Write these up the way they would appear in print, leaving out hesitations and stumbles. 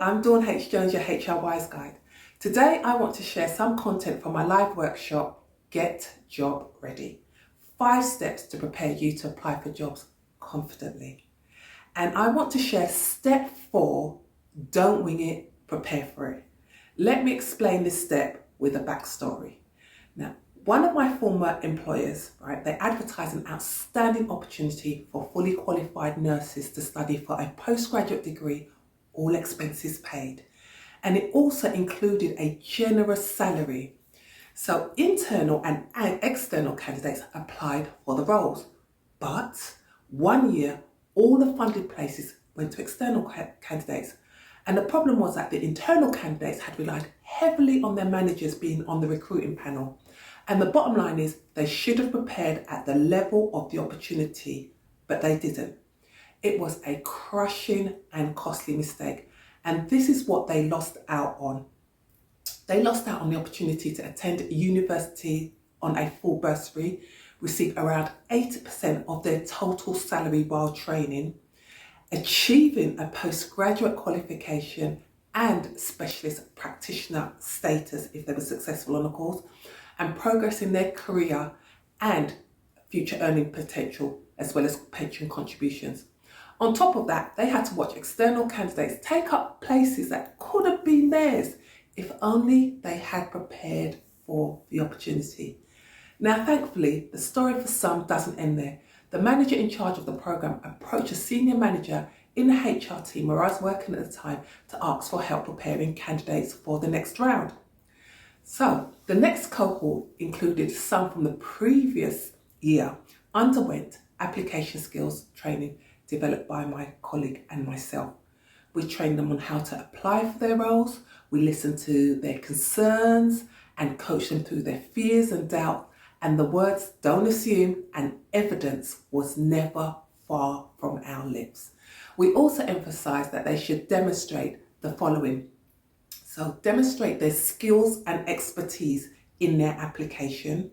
I'm Dawn H. Jones, your HR Wise Guide. Today I want to share some content from my live workshop, Get Job Ready. 5 steps to prepare you to apply for jobs confidently. And I want to share step 4, don't wing it, prepare for it. Let me explain this step with a backstory. Now, one of my former employers, they advertised an outstanding opportunity for fully qualified nurses to study for a postgraduate degree, all expenses paid. And it also included a generous salary. So internal and external candidates applied for the roles. But 1 year, all the funded places went to external candidates. And the problem was that the internal candidates had relied heavily on their managers being on the recruiting panel. And the bottom line is they should have prepared at the level of the opportunity, but they didn't. It was a crushing and costly mistake. And this is what they lost out on. They lost out on the opportunity to attend university on a full bursary, receive around 80% of their total salary while training, achieving a postgraduate qualification and specialist practitioner status if they were successful on the course, and progressing their career and future earning potential as well as pension contributions. On top of that, they had to watch external candidates take up places that could have been theirs if only they had prepared for the opportunity. Now, thankfully, the story for some doesn't end there. The manager in charge of the program approached a senior manager in the HR team where I was working at the time to ask for help preparing candidates for the next round. So the next cohort included some from the previous year, underwent application skills training developed by my colleague and myself. We trained them on how to apply for their roles. We listened to their concerns and coached them through their fears and doubt. And the words "don't assume" and "evidence" was never far from our lips. We also emphasised that they should demonstrate the following. So demonstrate their skills and expertise in their application,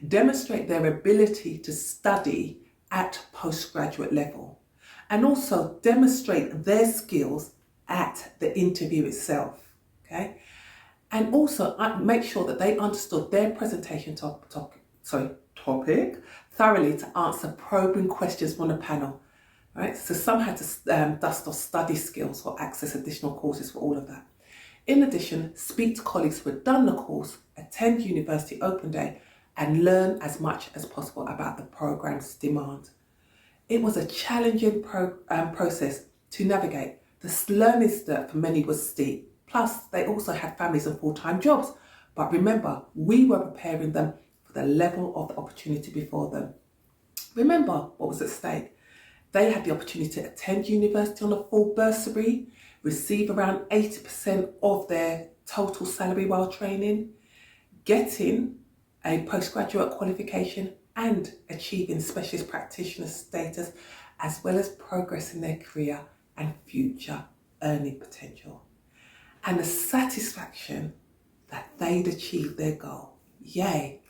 demonstrate their ability to study at postgraduate level, and also demonstrate their skills at the interview itself, okay? And also make sure that they understood their presentation topic thoroughly to answer probing questions from the panel, right? So some had to dust off study skills or access additional courses for all of that. In addition, speak to colleagues who had done the course, attend University Open Day, and learn as much as possible about the programme's demand. It was a challenging process to navigate. The learning curve for many was steep. Plus, they also had families and full-time jobs. But remember, we were preparing them for the level of the opportunity before them. Remember what was at stake. They had the opportunity to attend university on a full bursary, receive around 80% of their total salary while training, getting a postgraduate qualification and achieving specialist practitioner status, as well as progressing their career and future earning potential. And the satisfaction that they'd achieved their goal. Yay.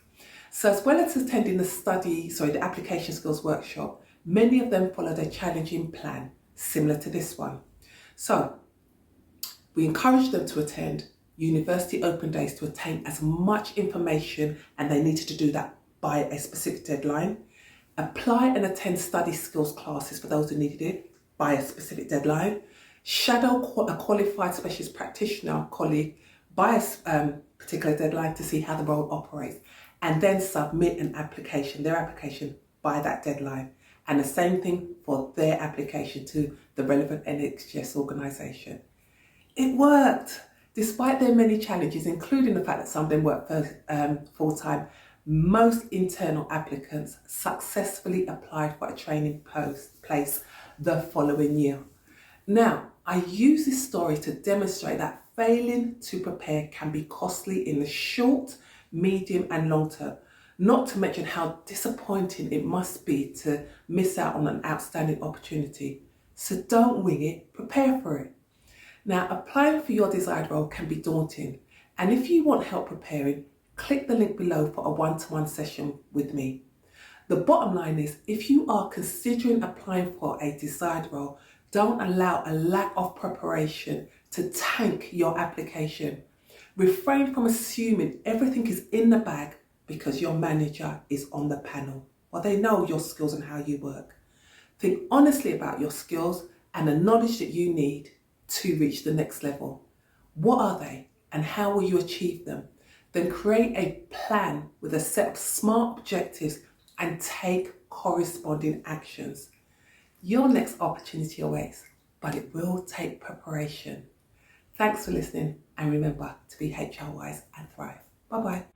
So as well as attending the application skills workshop, many of them followed a challenging plan similar to this one. So we encouraged them to attend University Open Days to attain as much information, and they needed to do that by a specific deadline. Apply and attend study skills classes for those who needed it by a specific deadline. Shadow a qualified specialist practitioner colleague by a particular deadline to see how the role operates, and then submit their application by that deadline. And the same thing for their application to the relevant NHS organisation. It worked. Despite their many challenges, including the fact that some of them work full-time, most internal applicants successfully applied for a training place the following year. Now, I use this story to demonstrate that failing to prepare can be costly in the short, medium and long term, not to mention how disappointing it must be to miss out on an outstanding opportunity. So don't wing it, prepare for it. Now, applying for your desired role can be daunting, and if you want help preparing, click the link below for a one-to-one session with me. The bottom line is, if you are considering applying for a desired role, don't allow a lack of preparation to tank your application. Refrain from assuming everything is in the bag because your manager is on the panel or they know your skills and how you work. Think honestly about your skills and the knowledge that you need to reach the next level. What are they and how will you achieve them? Then create a plan with a set of smart objectives and take corresponding actions. Your next opportunity awaits, but it will take preparation. Thanks for listening, and remember to be HR wise and thrive. Bye bye.